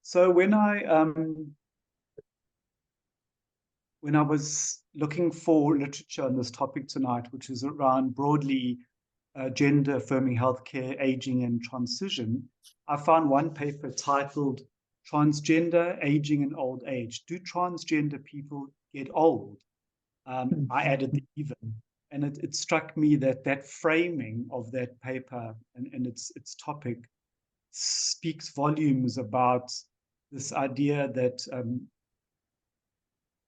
So when I was looking for literature on this topic tonight, which is around broadly gender affirming healthcare, aging, and transition, I found one paper titled "Transgender, Aging, and Old Age: Do Transgender People Get Old?" I added the even, and it struck me that that framing of that paper and its topic speaks volumes about this idea that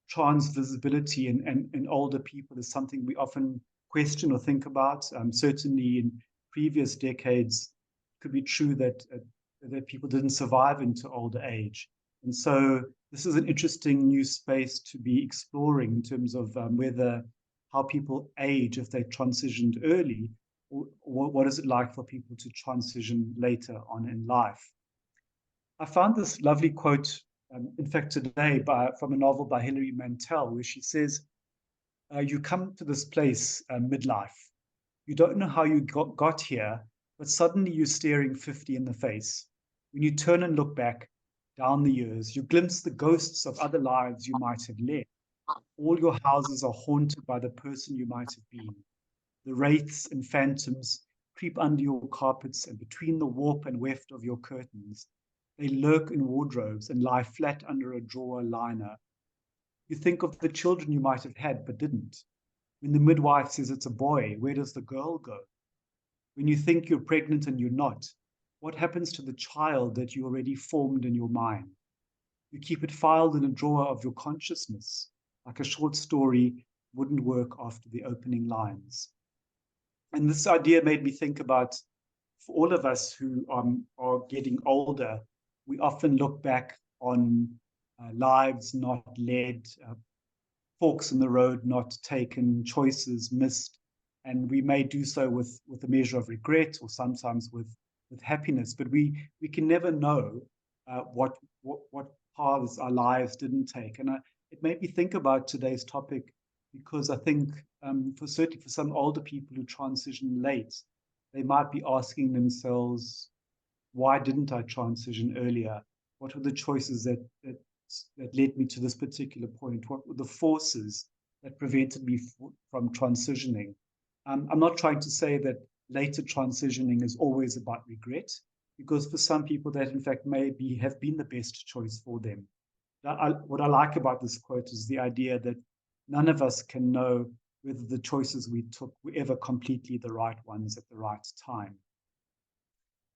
trans visibility in older people is something we often question or think about. Certainly in previous decades, it could be true that people didn't survive into older age. And so this is an interesting new space to be exploring in terms of how people age if they transitioned early, or what is it like for people to transition later on in life. I found this lovely quote, in fact, today from a novel by Hilary Mantel, where she says, you come to this place midlife. You don't know how you got here, but suddenly you're staring 50 in the face. When you turn and look back down the years, you glimpse the ghosts of other lives you might have led. All your houses are haunted by the person you might have been. The wraiths and phantoms creep under your carpets and between the warp and weft of your curtains. They lurk in wardrobes and lie flat under a drawer liner. You think of the children you might have had but didn't. When the midwife says it's a boy, where does the girl go? When you think you're pregnant and you're not, what happens to the child that you already formed in your mind? You keep it filed in a drawer of your consciousness, like a short story wouldn't work after the opening lines. And this idea made me think about, for all of us who are getting older, we often look back on lives not led, forks in the road not taken, choices missed, and we may do so with a measure of regret or sometimes with happiness. But we can never know what paths our lives didn't take. And it made me think about today's topic because I think certainly for some older people who transition late, they might be asking themselves, why didn't I transition earlier? What were the choices that led me to this particular point? What were the forces that prevented me from transitioning? I'm not trying to say that later transitioning is always about regret, because for some people that in fact have been the best choice for them. What I like about this quote is the idea that none of us can know whether the choices we took were ever completely the right ones at the right time.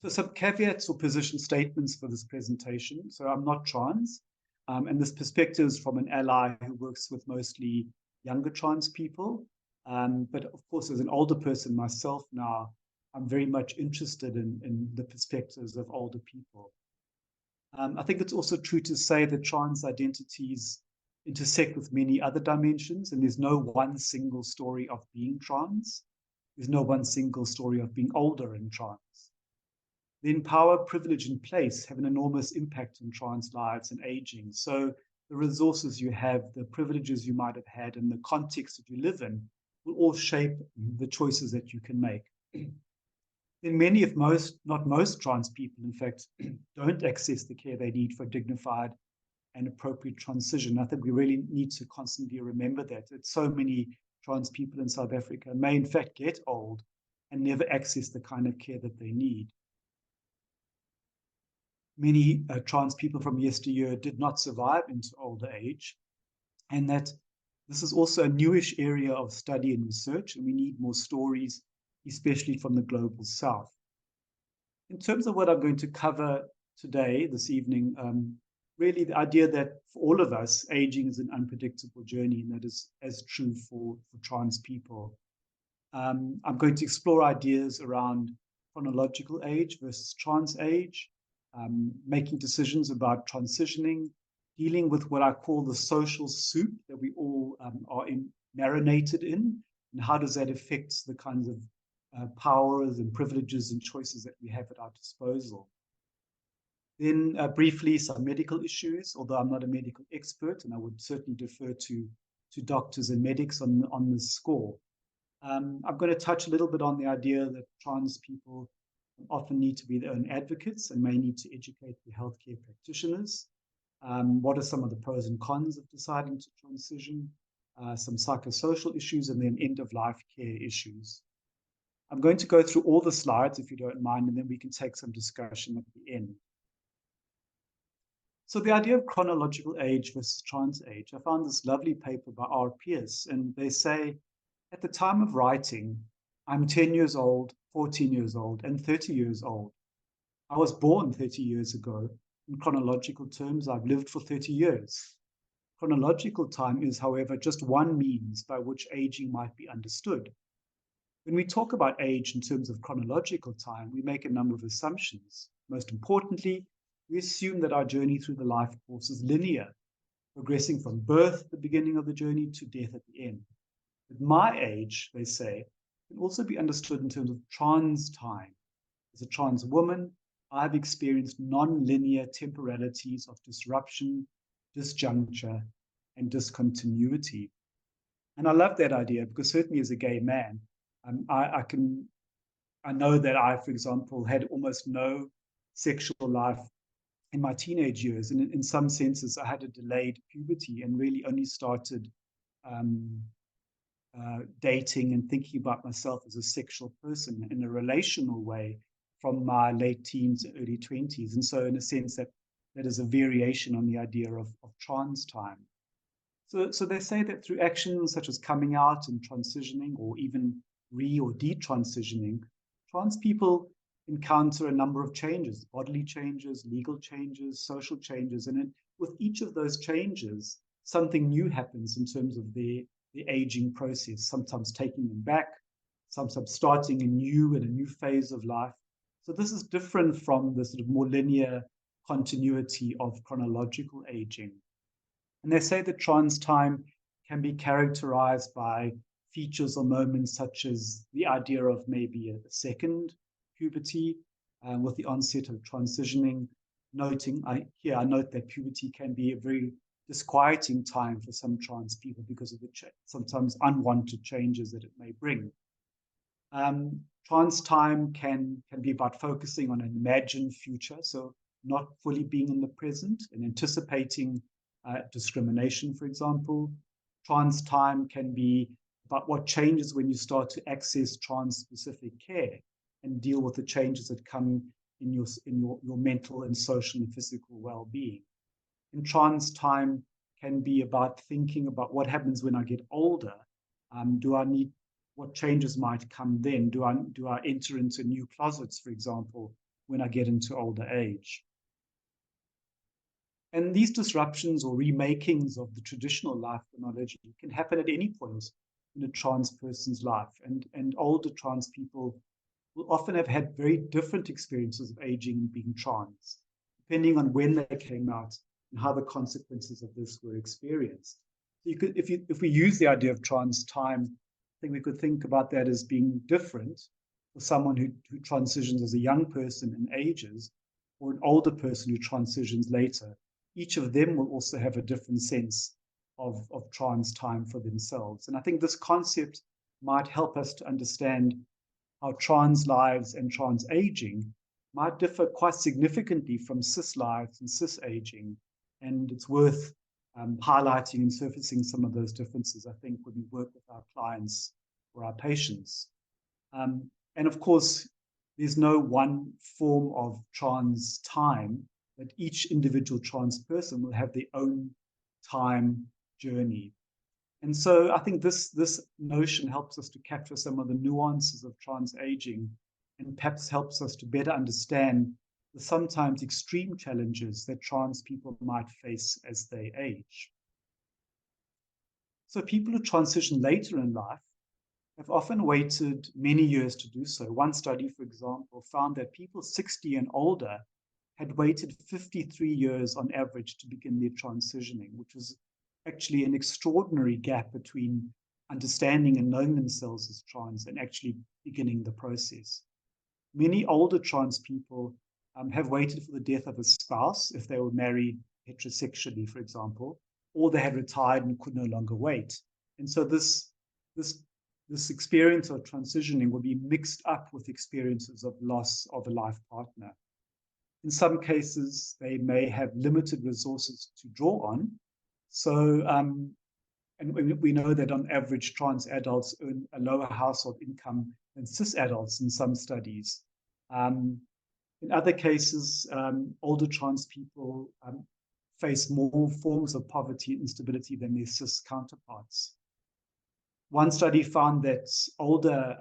So some caveats or position statements for this presentation. So I'm not trans, and this perspective is from an ally who works with mostly younger trans people. But of course, as an older person myself now, I'm very much interested in the perspectives of older people. I think it's also true to say that trans identities intersect with many other dimensions, and there's no one single story of being trans. There's no one single story of being older in trans. Then power, privilege, and place have an enormous impact on trans lives and aging. So the resources you have, the privileges you might have had, and the context that you live in will all shape the choices that you can make. Then many, if most, not most trans people, in fact, don't access the care they need for dignified and appropriate transition. I think we really need to constantly remember that so many trans people in South Africa may in fact get old and never access the kind of care that they need. Many trans people from yesteryear did not survive into older age, and that this is also a newish area of study and research, and we need more stories, especially from the global south. In terms of what I'm going to cover today, this evening, really the idea that for all of us, aging is an unpredictable journey, and that is as true for trans people. I'm going to explore ideas around chronological age versus trans age, making decisions about transitioning, dealing with what I call the social soup that we all are marinated in, and how does that affect the kinds of powers and privileges and choices that we have at our disposal. Then briefly, some medical issues, although I'm not a medical expert, and I would certainly defer to doctors and medics on this score. I'm going to touch a little bit on the idea that trans people often need to be their own advocates and may need to educate the healthcare practitioners. What are some of the pros and cons of deciding to transition? Some psychosocial issues, and then end-of-life care issues. I'm going to go through all the slides, if you don't mind, and then we can take some discussion at the end. So the idea of chronological age versus trans age, I found this lovely paper by R. Pierce, and they say, at the time of writing, I'm 10 years old, 14 years old, and 30 years old. I was born 30 years ago. In chronological terms, I've lived for 30 years. Chronological time is, however, just one means by which aging might be understood. When we talk about age in terms of chronological time, we make a number of assumptions. Most importantly, we assume that our journey through the life course is linear, progressing from birth, the beginning of the journey, to death at the end. But my age, they say, can also be understood in terms of trans time. As a trans woman, I've experienced non-linear temporalities of disruption, disjuncture, and discontinuity. And I love that idea because certainly as a gay man, I know that I, for example, had almost no sexual life in my teenage years. And in some senses, I had a delayed puberty and really only started dating and thinking about myself as a sexual person in a relational way from my late teens and early 20s. And so in a sense that is a variation on the idea of trans time. So they say that through actions such as coming out and transitioning, or even or detransitioning, trans people encounter a number of changes, bodily changes, legal changes, social changes. And with each of those changes, something new happens in terms of the aging process, sometimes taking them back, sometimes starting a new phase of life. So this is different from the sort of more linear continuity of chronological aging. And they say that trans time can be characterized by features or moments such as the idea of maybe a second puberty with the onset of transitioning. I note that puberty can be a very disquieting time for some trans people because of the sometimes unwanted changes that it may bring. Trans time can be about focusing on an imagined future, so not fully being in the present and anticipating discrimination, for example. Trans time can be about what changes when you start to access trans-specific care and deal with the changes that come in your mental and social and physical well-being. And trans time can be about thinking about what happens when I get older. What changes might come then? Do I enter into new closets, for example, when I get into older age? And these disruptions or remakings of the traditional life chronology can happen at any point in a trans person's life. And older trans people will often have had very different experiences of aging and being trans, depending on when they came out and how the consequences of this were experienced. So if we use the idea of trans time, I think we could think about that as being different for someone who transitions as a young person and ages, or an older person who transitions later. Each of them will also have a different sense of trans time for themselves. And I think this concept might help us to understand how trans lives and trans aging might differ quite significantly from cis lives and cis aging. And it's worth highlighting and surfacing some of those differences, I think, when we work with our clients or our patients. And of course, there's no one form of trans time, that each individual trans person will have their own time journey. And so I think this notion helps us to capture some of the nuances of trans aging, and perhaps helps us to better understand the sometimes extreme challenges that trans people might face as they age. So people who transition later in life have often waited many years to do so. One study, for example, found that people 60 and older had waited 53 years on average to begin their transitioning, which was actually an extraordinary gap between understanding and knowing themselves as trans and actually beginning the process. Many older trans people have waited for the death of a spouse if they were married heterosexually, for example, or they had retired and could no longer wait. And so this this experience of transitioning will be mixed up with experiences of loss of a life partner. In some cases, they may have limited resources to draw on. So, and we know that on average, trans adults earn a lower household income than cis adults in some studies. In other cases, older trans people face more forms of poverty and instability than their cis counterparts. One study found that older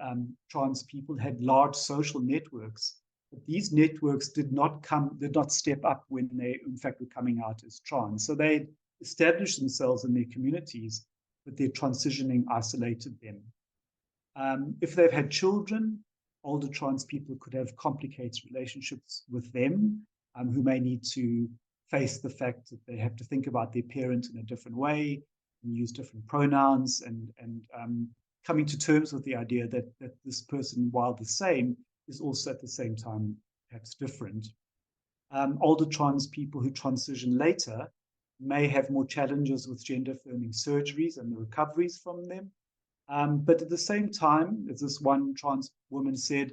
trans people had large social networks, but these networks did not step up when they, in fact, were coming out as trans. So they established themselves in their communities, but their transitioning isolated them. If they've had children, older trans people could have complicated relationships with them, who may need to face the fact that they have to think about their parent in a different way and use different pronouns, and coming to terms with the idea that this person, while the same, is also at the same time perhaps different. Older trans people who transition later may have more challenges with gender-affirming surgeries and the recoveries from them. But at the same time, as this one trans woman said,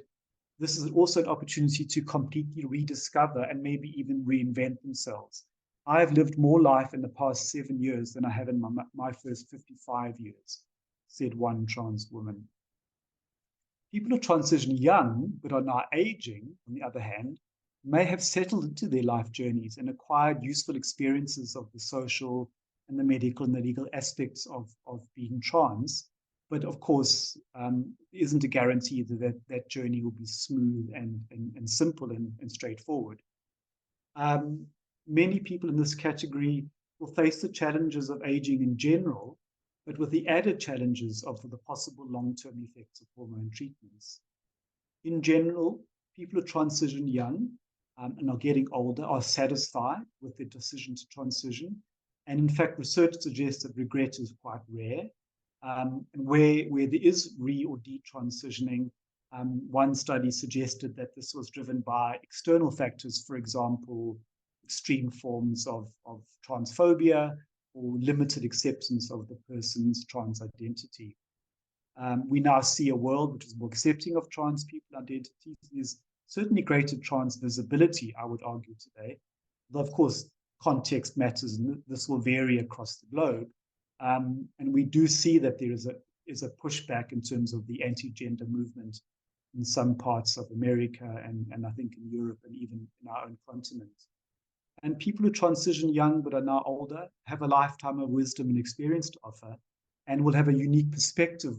this is also an opportunity to completely rediscover and maybe even reinvent themselves. I have lived more life in the past 7 years than I have in my first 55 years, said one trans woman. People who transition young but are now aging, on the other hand, may have settled into their life journeys and acquired useful experiences of the social and the medical and the legal aspects of being trans. But of course, isn't a guarantee that journey will be smooth and simple and straightforward. Many people in this category will face the challenges of aging in general, but with the added challenges of the possible long-term effects of hormone treatments. In general, people who transition young and are getting older are satisfied with their decision to transition. And in fact, research suggests that regret is quite rare. And where there is re or detransitioning, one study suggested that this was driven by external factors, for example, extreme forms of transphobia or limited acceptance of the person's trans identity. We now see a world which is more accepting of trans people identities. There's certainly greater trans visibility, I would argue today. Though, of course, context matters, and this will vary across the globe. And we do see that there is a pushback in terms of the anti-gender movement in some parts of America and I think in Europe and even in our own continent. And people who transition young but are now older have a lifetime of wisdom and experience to offer, and will have a unique perspective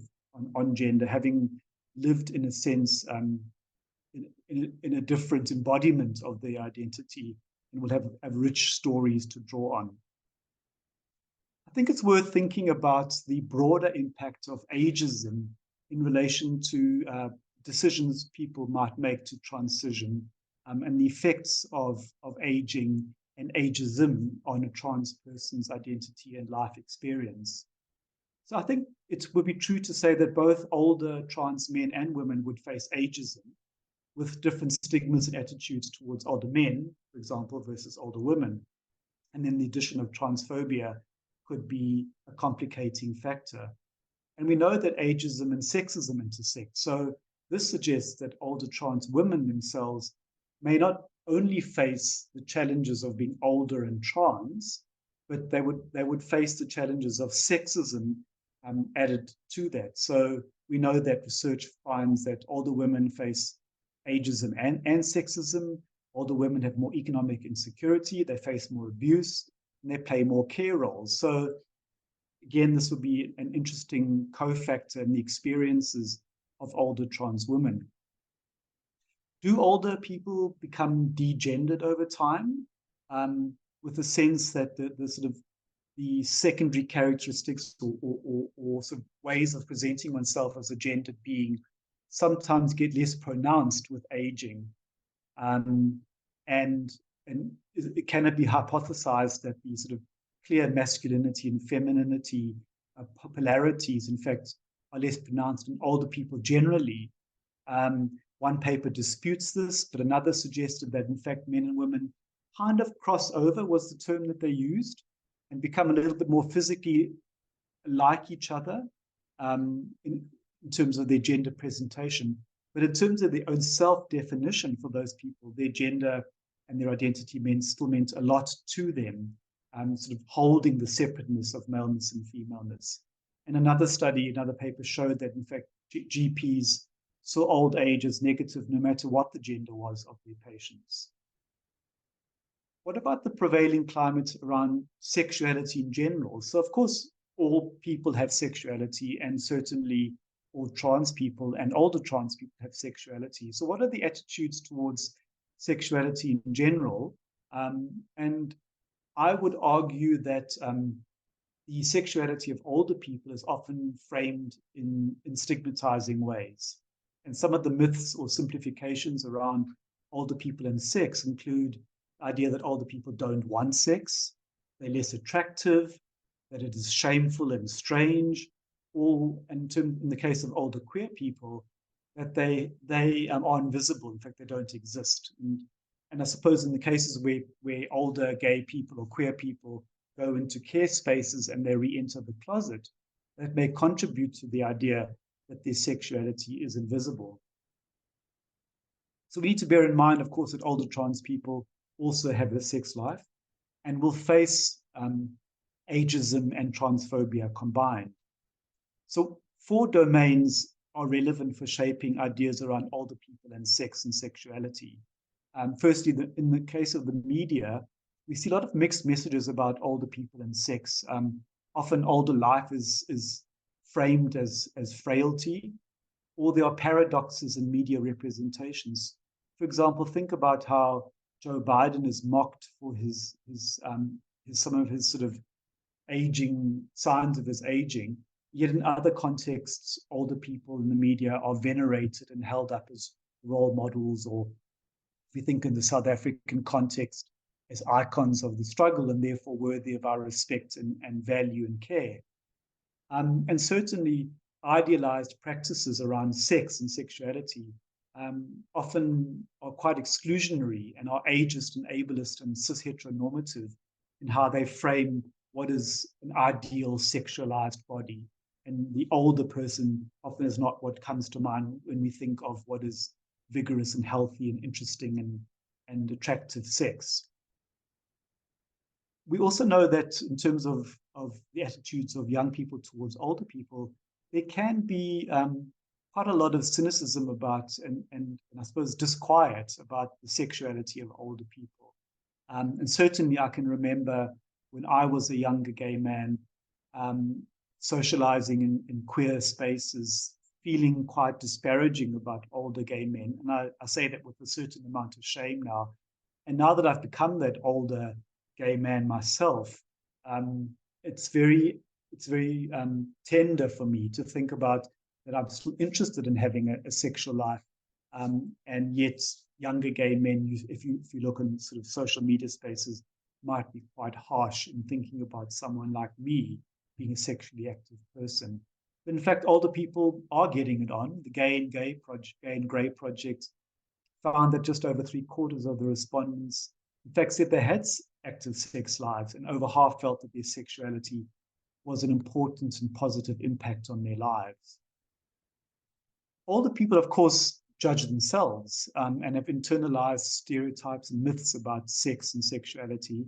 on gender, having lived in a sense in a different embodiment of their identity, and will have rich stories to draw on. I think it's worth thinking about the broader impact of ageism in relation to decisions people might make to transition, and the effects of aging and ageism on a trans person's identity and life experience. So I think it would be true to say that both older trans men and women would face ageism, with different stigmas and attitudes towards older men, for example, versus older women. And then the addition of transphobia could be a complicating factor. And we know that ageism and sexism intersect. So this suggests that older trans women themselves may not only face the challenges of being older and trans, but they would face the challenges of sexism added to that. So we know that research finds that older women face ageism and sexism. Older women have more economic insecurity, they face more abuse, and they play more care roles. So again, this would be an interesting cofactor in the experiences of older trans women. Do older people become degendered over time, with the sense that the sort of the secondary characteristics or sort of ways of presenting oneself as a gendered being sometimes get less pronounced with aging? And can it be hypothesized that the sort of clear masculinity and femininity polarities, in fact, are less pronounced in older people generally? One paper disputes this, but another suggested that, in fact, men and women kind of cross over, was the term that they used, and become a little bit more physically like each other in terms of their gender presentation, but in terms of their own self-definition for those people, their gender and their identity still meant a lot to them, sort of holding the separateness of maleness and femaleness. And another study, another paper showed that, in fact, GPs saw old age as negative no matter what the gender was of their patients. What about the prevailing climate around sexuality in general? So, of course, all people have sexuality, and certainly all trans people and older trans people have sexuality. So what are the attitudes towards sexuality in general? And I would argue that the sexuality of older people is often framed in stigmatizing ways. And some of the myths or simplifications around older people and sex include the idea that older people don't want sex, they're less attractive, that it is shameful and strange, or in the case of older queer people, that they are invisible. In fact, they don't exist. And I suppose in the cases where older gay people or queer people go into care spaces and they re-enter the closet, that may contribute to the idea that their sexuality is invisible. So we need to bear in mind, of course, that older trans people also have a sex life and will face ageism and transphobia combined. So 4 domains are relevant for shaping ideas around older people and sex and sexuality. Firstly, in the case of the media, we see a lot of mixed messages about older people and sex. Often older life is framed as frailty, or there are paradoxes in media representations. For example, think about how Joe Biden is mocked for some of his sort of aging, signs of his aging, yet in other contexts, older people in the media are venerated and held up as role models, or if you think in the South African context, as icons of the struggle and therefore worthy of our respect and value and care. And certainly idealized practices around sex and sexuality often are quite exclusionary and are ageist and ableist and cis-heteronormative in how they frame what is an ideal sexualized body. And the older person often is not what comes to mind when we think of what is vigorous and healthy and interesting and attractive sex. We also know that in terms of the attitudes of young people towards older people, there can be quite a lot of cynicism about and I suppose disquiet about the sexuality of older people. And certainly I can remember when I was a younger gay man, socializing in queer spaces, feeling quite disparaging about older gay men. And I say that with a certain amount of shame now. And now that I've become that older gay man myself, it's very tender for me to think about that I'm still interested in having a sexual life. And yet younger gay men, if you look in sort of social media spaces, might be quite harsh in thinking about someone like me being a sexually active person. But in fact, older people are getting it on. The Gay and Grey Project found that just over 3/4 of the respondents, in fact, said they had active sex lives, and over half felt that their sexuality was an important and positive impact on their lives. Older people, of course, judge themselves and have internalized stereotypes and myths about sex and sexuality,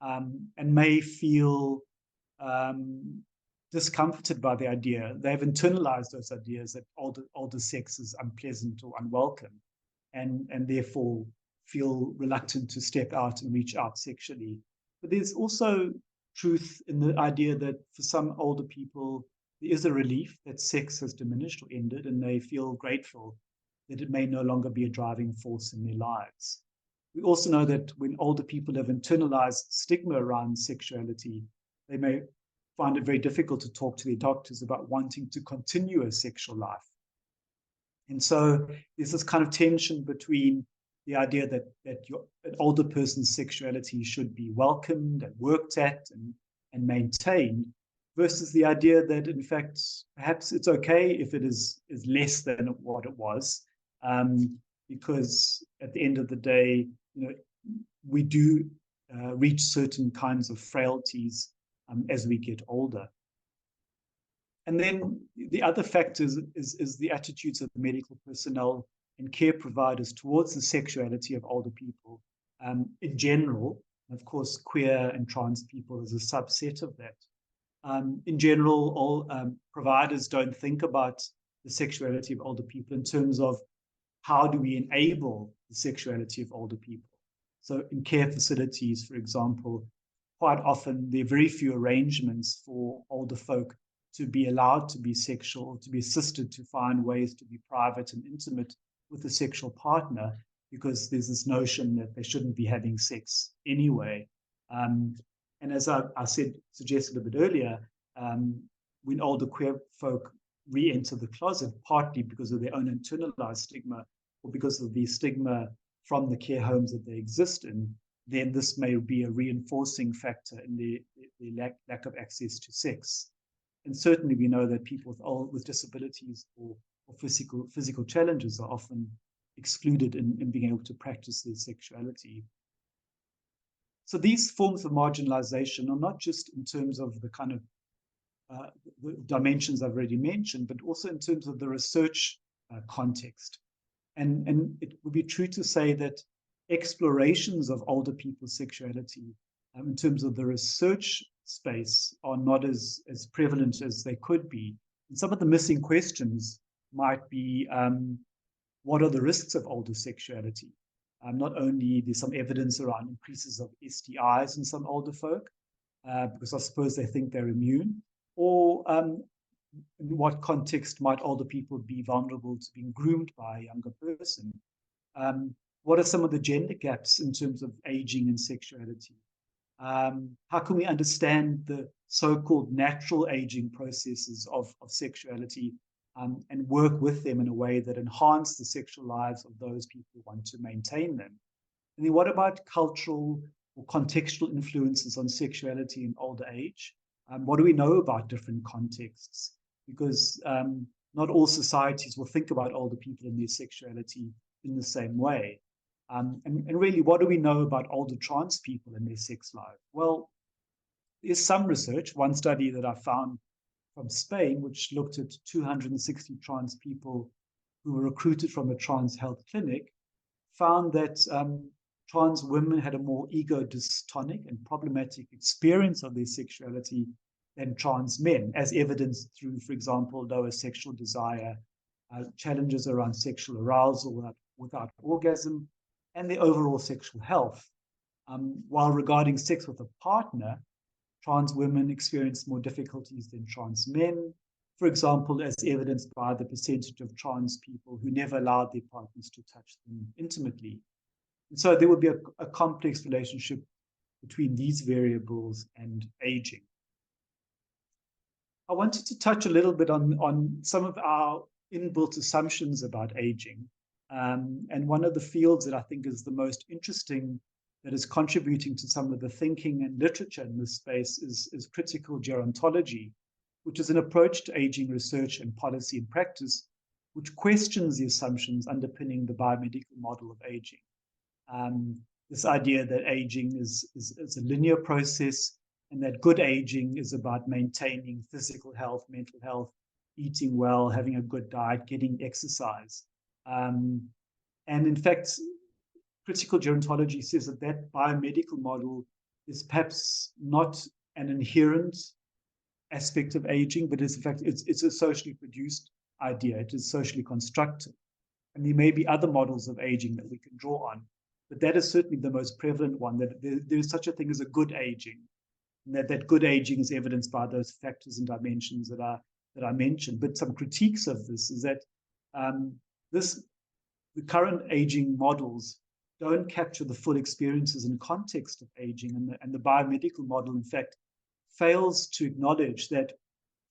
and may feel discomforted by the idea. They've internalized those ideas that older sex is unpleasant or unwelcome, and therefore feel reluctant to step out and reach out sexually. But there's also truth in the idea that for some older people, there is a relief that sex has diminished or ended, and they feel grateful that it may no longer be a driving force in their lives. We also know that when older people have internalized stigma around sexuality, they may find it very difficult to talk to their doctors about wanting to continue a sexual life. And so there's this kind of tension between the idea that an older person's sexuality should be welcomed and worked at and maintained, versus the idea that, in fact, perhaps it's okay if it is less than what it was, because at the end of the day, we do reach certain kinds of frailties as we get older. And then the other factor is the attitudes of medical personnel and care providers towards the sexuality of older people in general. Of course, queer and trans people is a subset of that. In general, all providers don't think about the sexuality of older people in terms of how do we enable the sexuality of older people. So in care facilities, for example, quite often there are very few arrangements for older folk to be allowed to be sexual, to be assisted to find ways to be private and intimate with a sexual partner, because there's this notion that they shouldn't be having sex anyway. And as I suggested a bit earlier, when older queer folk re-enter the closet, partly because of their own internalized stigma or because of the stigma from the care homes that they exist in, then this may be a reinforcing factor in the lack of access to sex. And certainly we know that people with disabilities or physical challenges are often excluded in being able to practice their sexuality. So these forms of marginalization are not just in terms of the kind of the dimensions I've already mentioned, but also in terms of the research context. And it would be true to say that explorations of older people's sexuality in terms of the research space are not as prevalent as they could be. And some of the missing questions might be, what are the risks of older sexuality? Not only there's some evidence around increases of STIs in some older folk, because I suppose they think they're immune, or in what context might older people be vulnerable to being groomed by a younger person? What are some of the gender gaps in terms of aging and sexuality? How can we understand the so-called natural aging processes of sexuality and work with them in a way that enhance the sexual lives of those people who want to maintain them? And then what about cultural or contextual influences on sexuality in older age? What do we know about different contexts? Because not all societies will think about older people and their sexuality in the same way. And really, what do we know about older trans people and their sex life? Well, there's some research. One study that I found from Spain, which looked at 260 trans people who were recruited from a trans health clinic, found that trans women had a more ego-dystonic and problematic experience of their sexuality than trans men, as evidenced through, for example, lower sexual desire, challenges around sexual arousal without orgasm, and their overall sexual health. While regarding sex with a partner, trans women experience more difficulties than trans men, for example, as evidenced by the percentage of trans people who never allowed their partners to touch them intimately. And so there would be a complex relationship between these variables and aging. I wanted to touch a little bit on some of our inbuilt assumptions about aging. And one of the fields that I think is the most interesting that is contributing to some of the thinking and literature in this space is critical gerontology, which is an approach to aging research and policy and practice, which questions the assumptions underpinning the biomedical model of aging. This idea that aging is a linear process, and that good aging is about maintaining physical health, mental health, eating well, having a good diet, getting exercise. And in fact, critical gerontology says that that biomedical model is perhaps not an inherent aspect of aging, but is in fact, it's a socially produced idea. It is socially constructed. And there may be other models of aging that we can draw on, but that is certainly the most prevalent one, that there is such a thing as a good aging, and that good aging is evidenced by those factors and dimensions that I mentioned. But some critiques of this is that the current aging models don't capture the full experiences and context of aging, and the biomedical model, in fact, fails to acknowledge that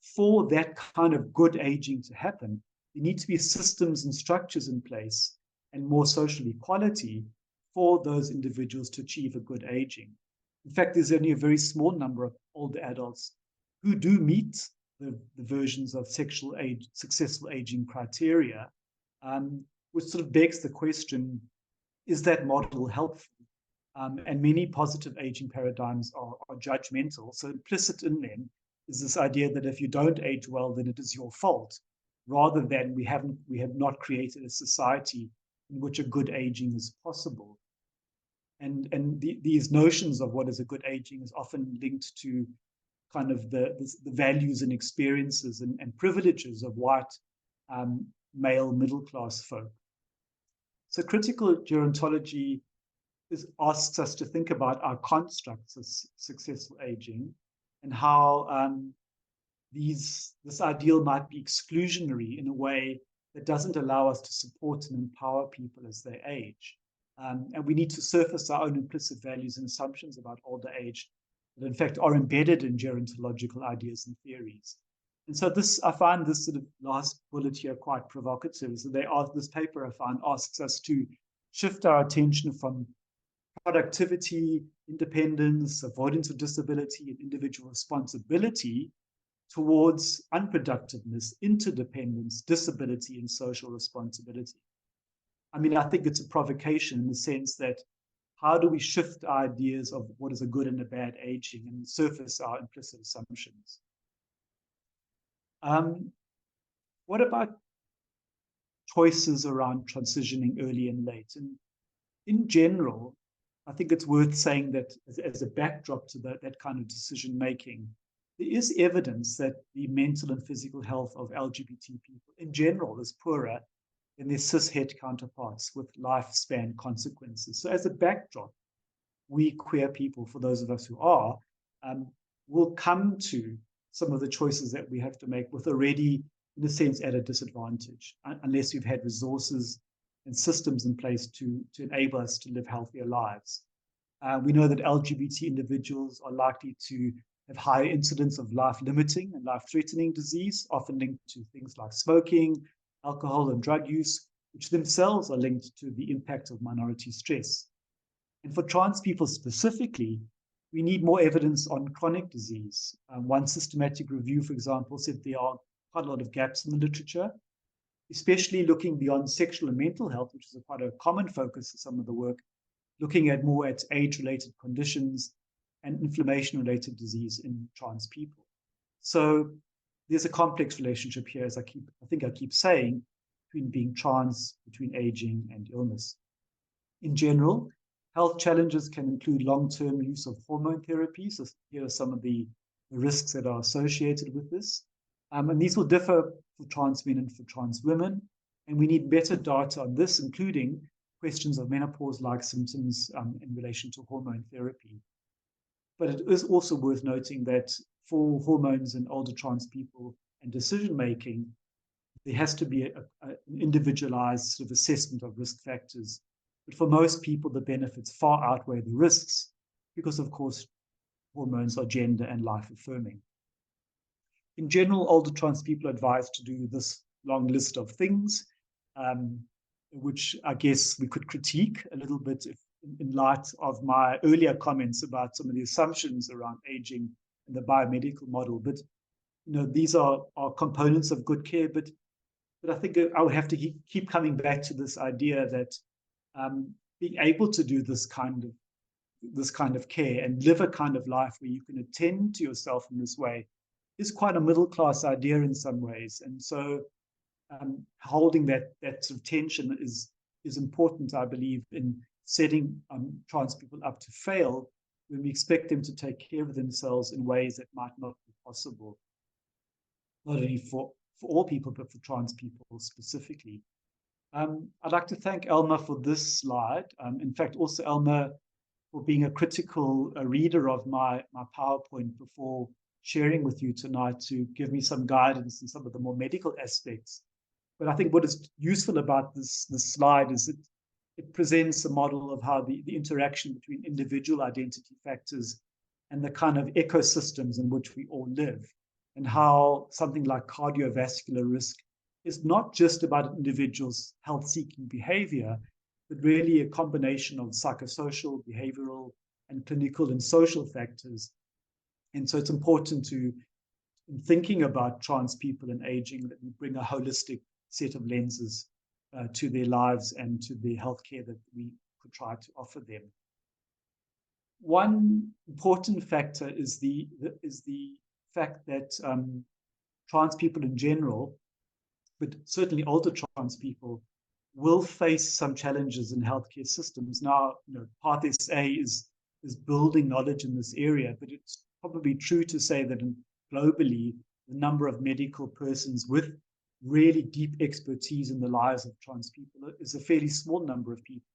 for that kind of good aging to happen, there need to be systems and structures in place and more social equality for those individuals to achieve a good aging. In fact, there's only a very small number of older adults who do meet the versions of successful aging criteria, which sort of begs the question, is that model helpful? And many positive aging paradigms are judgmental. So implicit in them is this idea that if you don't age well, then it is your fault, rather than we have not created a society in which a good aging is possible. And these notions of what is a good aging is often linked to kind of the values and experiences and privileges of white male middle class folk. So critical gerontology asks us to think about our constructs of successful aging and how this ideal might be exclusionary in a way that doesn't allow us to support and empower people as they age. And we need to surface our own implicit values and assumptions about older age that in fact are embedded in gerontological ideas and theories. And so I find this sort of last bullet here quite provocative. So this paper I find asks us to shift our attention from productivity, independence, avoidance of disability, and individual responsibility towards unproductiveness, interdependence, disability, and social responsibility. I mean, I think it's a provocation in the sense that how do we shift ideas of what is a good and a bad aging and surface our implicit assumptions? What about choices around transitioning early and late? And in general, I think it's worth saying that as a backdrop to that kind of decision making, there is evidence that the mental and physical health of LGBT people in general is poorer than their cis-het counterparts with lifespan consequences. So as a backdrop, we queer people, for those of us who are, will come to some of the choices that we have to make with already, in a sense, at a disadvantage, unless we've had resources and systems in place to enable us to live healthier lives. We know that LGBT individuals are likely to have higher incidence of life-limiting and life-threatening disease, often linked to things like smoking, alcohol, and drug use, which themselves are linked to the impact of minority stress. And for trans people specifically, we need more evidence on chronic disease. One systematic review, for example, said there are quite a lot of gaps in the literature, especially looking beyond sexual and mental health, which is quite a common focus of some of the work, looking at more at age-related conditions and inflammation-related disease in trans people. So there's a complex relationship here, as I think I keep saying, between being trans, between aging and illness. In general, health challenges can include long-term use of hormone therapy. So here are some of the risks that are associated with this. And these will differ for trans men and for trans women. And we need better data on this, including questions of menopause-like symptoms in relation to hormone therapy. But it is also worth noting that for hormones in older trans people and decision-making, there has to be an individualized sort of assessment of risk factors. But for most people, the benefits far outweigh the risks because, of course, hormones are gender and life-affirming. In general, older trans people are advised to do this long list of things, which I guess we could critique a little bit in light of my earlier comments about some of the assumptions around aging and the biomedical model. But these are components of good care. But I think I would have to keep coming back to this idea that being able to do this kind of care and live a kind of life where you can attend to yourself in this way is quite a middle class idea in some ways. And so holding that sort of tension is important, I believe, in setting trans people up to fail when we expect them to take care of themselves in ways that might not be possible, not only for all people, but for trans people specifically. I'd like to thank Elma for this slide. In fact, also Elma for being a critical reader of my PowerPoint before sharing with you tonight to give me some guidance in some of the more medical aspects. But I think what is useful about this slide is it presents a model of how the interaction between individual identity factors and the kind of ecosystems in which we all live, and how something like cardiovascular risk is not just about an individual's health-seeking behavior, but really a combination of psychosocial, behavioral, and clinical and social factors. And so it's important in thinking about trans people and aging, that we bring a holistic set of lenses to their lives and to the healthcare that we could try to offer them. One important factor is the fact that trans people in general, but certainly older trans people, will face some challenges in healthcare systems. Now, Path SA is building knowledge in this area, but it's probably true to say that globally, the number of medical persons with really deep expertise in the lives of trans people is a fairly small number of people.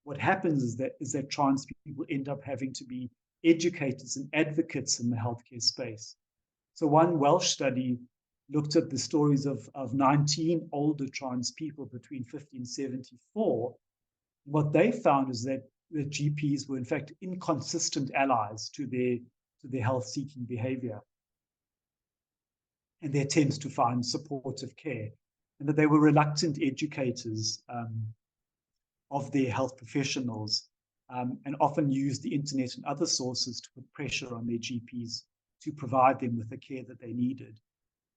What happens is that trans people end up having to be educators and advocates in the healthcare space. So one Welsh study looked at the stories of 19 older trans people between 50 and 74. What they found is that the GPs were in fact inconsistent allies to their health-seeking behavior and their attempts to find supportive care, and that they were reluctant educators of their health professionals, and often used the internet and other sources to put pressure on their GPs to provide them with the care that they needed.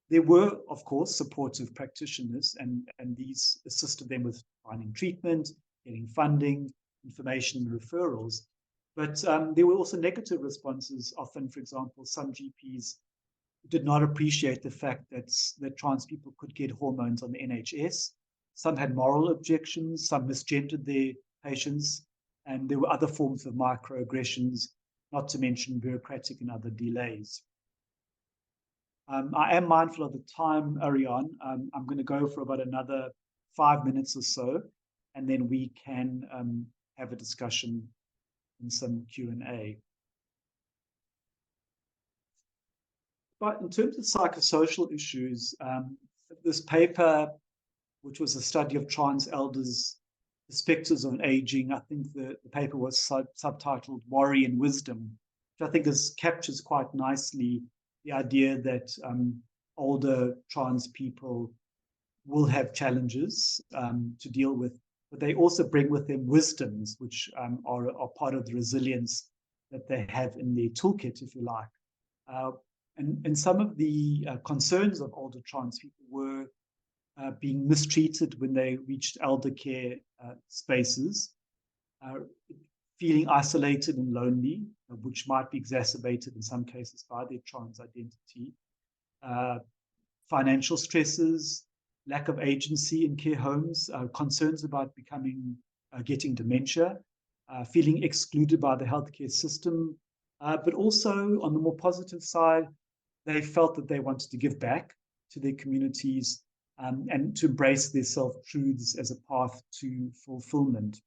There were, of course, supportive practitioners, and these assisted them with finding treatment, getting funding, information, and referrals. But there were also negative responses. Often, for example, some GPs did not appreciate the fact that trans people could get hormones on the NHS. Some had moral objections, some misgendered their patients, and there were other forms of microaggressions, not to mention bureaucratic and other delays. I am mindful of the time, Ariane. I'm going to go for about another 5 minutes or so, and then we can have a discussion and some Q&A. But in terms of psychosocial issues, this paper, which was a study of trans elders' perspectives on aging, I think the paper was subtitled Worry and Wisdom, which I think captures quite nicely the idea that older trans people will have challenges to deal with, but they also bring with them wisdoms, which are part of the resilience that they have in their toolkit, if you like. And some of the concerns of older trans people were being mistreated when they reached elder care spaces, feeling isolated and lonely, which might be exacerbated in some cases by their trans identity, financial stresses, lack of agency in care homes, concerns about getting dementia, feeling excluded by the healthcare system, but also on the more positive side, they felt that they wanted to give back to their communities and to embrace their self-truths as a path to fulfillment.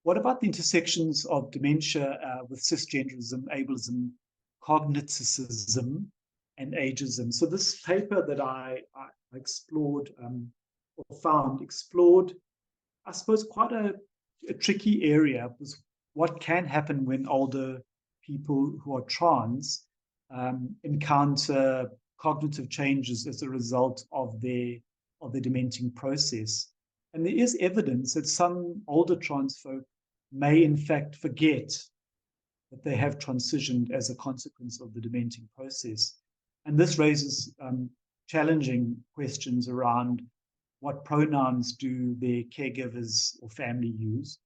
What about the intersections of dementia with cisgenderism, ableism, cogniticism, and ageism? So this paper that I explored explored, I suppose, quite a tricky area, was what can happen when older people who are trans encounter cognitive changes as a result of their dementing process. And there is evidence that some older trans folk may in fact forget that they have transitioned as a consequence of the dementing process. And this raises challenging questions around what pronouns do their caregivers or family use?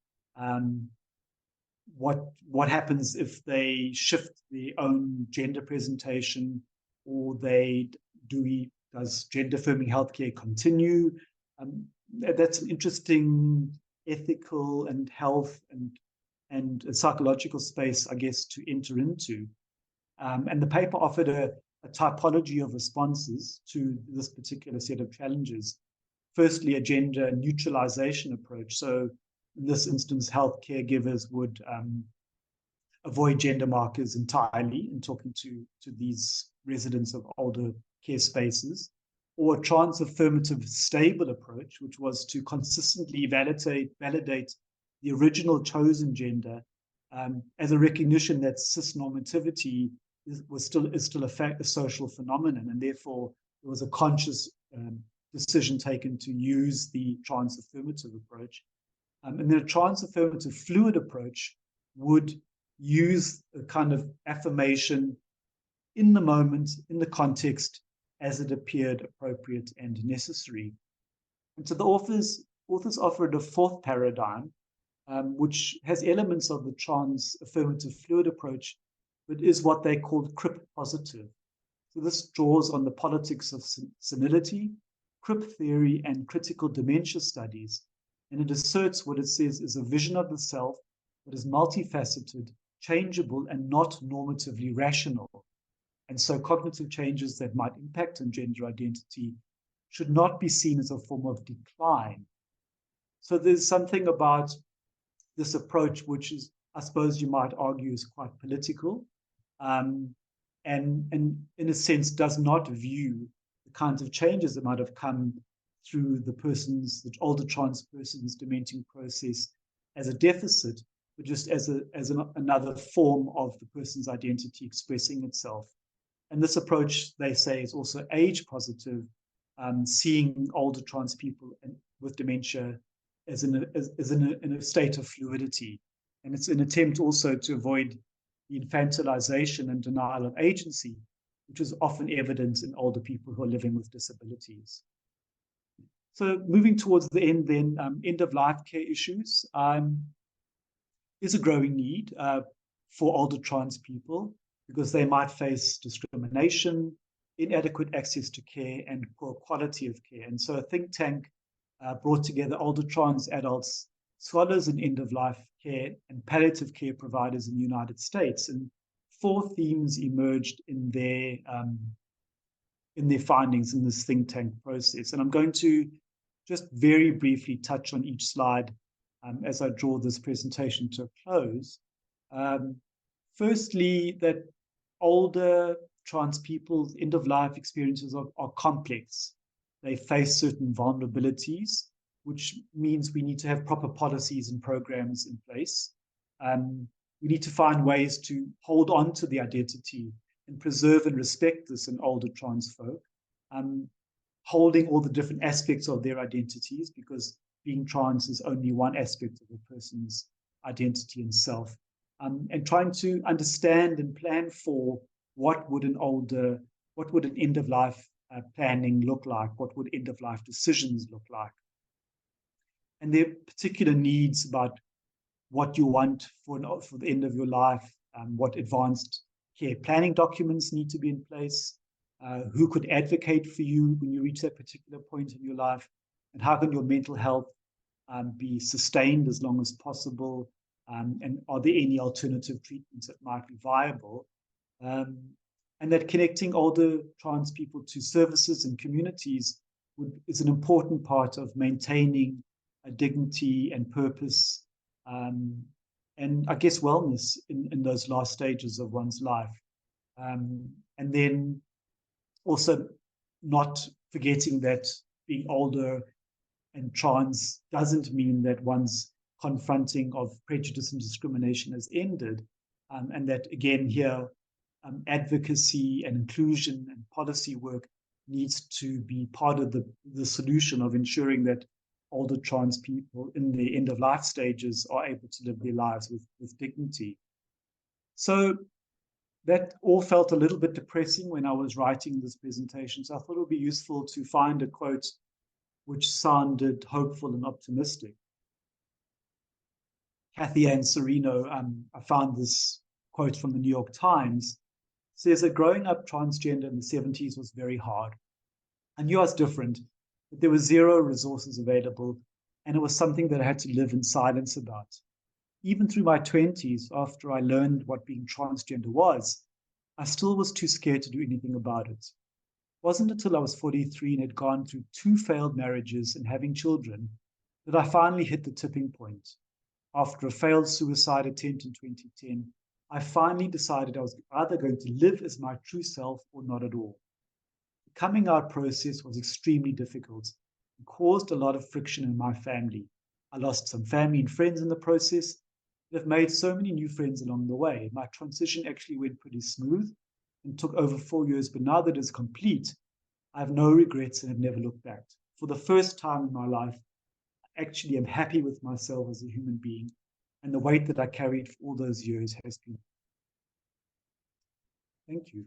What happens if they shift their own gender presentation, or does gender affirming healthcare continue? That's an interesting ethical and health and psychological space, I guess, to enter into. And the paper offered a typology of responses to this particular set of challenges. Firstly, a gender neutralization approach. So in this instance, health caregivers would avoid gender markers entirely in talking to these residents of older care spaces, or a trans-affirmative stable approach, which was to consistently validate the original chosen gender as a recognition that cisnormativity is still a social phenomenon, and therefore there was a conscious decision taken to use the trans-affirmative approach. And then a trans-affirmative fluid approach would use a kind of affirmation in the moment, in the context, as it appeared appropriate and necessary. And so the authors offered a fourth paradigm, which has elements of the trans-affirmative fluid approach, but is what they call CRIP positive. So this draws on the politics of senility, CRIP theory, and critical dementia studies, and it asserts what it says is a vision of the self that is multifaceted, changeable, and not normatively rational. And so cognitive changes that might impact on gender identity should not be seen as a form of decline. So there's something about this approach which is, I suppose you might argue, is quite political, and in a sense does not view the kinds of changes that might have come through the older trans person's dementing process as a deficit, but just as another form of the person's identity expressing itself. And this approach, they say, is also age positive, seeing older trans people with dementia as in a state of fluidity. And it's an attempt also to avoid the infantilization and denial of agency, which is often evident in older people who are living with disabilities. So moving towards the end then, end-of-life care issues is a growing need for older trans people because they might face discrimination, inadequate access to care, and poor quality of care. And so a think tank brought together older trans adults, scholars in end-of-life care, and palliative care providers in the United States. And 4 themes emerged in their findings in this think tank process. And I'm going to just very briefly touch on each slide as I draw this presentation to a close. Firstly, that older trans people's end-of-life experiences are complex. They face certain vulnerabilities, which means we need to have proper policies and programs in place. We need to find ways to hold on to the identity and preserve and respect this in older trans folk, holding all the different aspects of their identities, because being trans is only one aspect of a person's identity and self, and trying to understand and plan for what would an end-of-life planning look like, what would end-of-life decisions look like. And their particular needs about what you want for the end of your life, what advanced care planning documents need to be in place, who could advocate for you when you reach that particular point in your life, and how can your mental health be sustained as long as possible, and are there any alternative treatments that might be viable, and that connecting older trans people to services and communities is an important part of maintaining a dignity and purpose, and I guess wellness in those last stages of one's life. And then also not forgetting that being older and trans doesn't mean that one's confronting of prejudice and discrimination has ended, and that again here advocacy and inclusion and policy work needs to be part of the solution of ensuring that older trans people in the end-of-life stages are able to live their lives with dignity. So that all felt a little bit depressing when I was writing this presentation, so I thought it would be useful to find a quote which sounded hopeful and optimistic. Kathy Ann Serino, I found this quote from the New York Times, says that growing up transgender in the 70s was very hard. I knew I was different, but there were 0 resources available, and it was something that I had to live in silence about. Even through my 20s, after I learned what being transgender was, I still was too scared to do anything about it. It wasn't until I was 43 and had gone through 2 failed marriages and having children that I finally hit the tipping point. After a failed suicide attempt in 2010, I finally decided I was either going to live as my true self or not at all. The coming out process was extremely difficult and caused a lot of friction in my family. I lost some family and friends in the process, but have made so many new friends along the way. My transition actually went pretty smooth and took over 4 years, but now that it's complete, I have no regrets and have never looked back. For the first time in my life, I actually am happy with myself as a human being, and the weight that I carried for all those years has been. Thank you.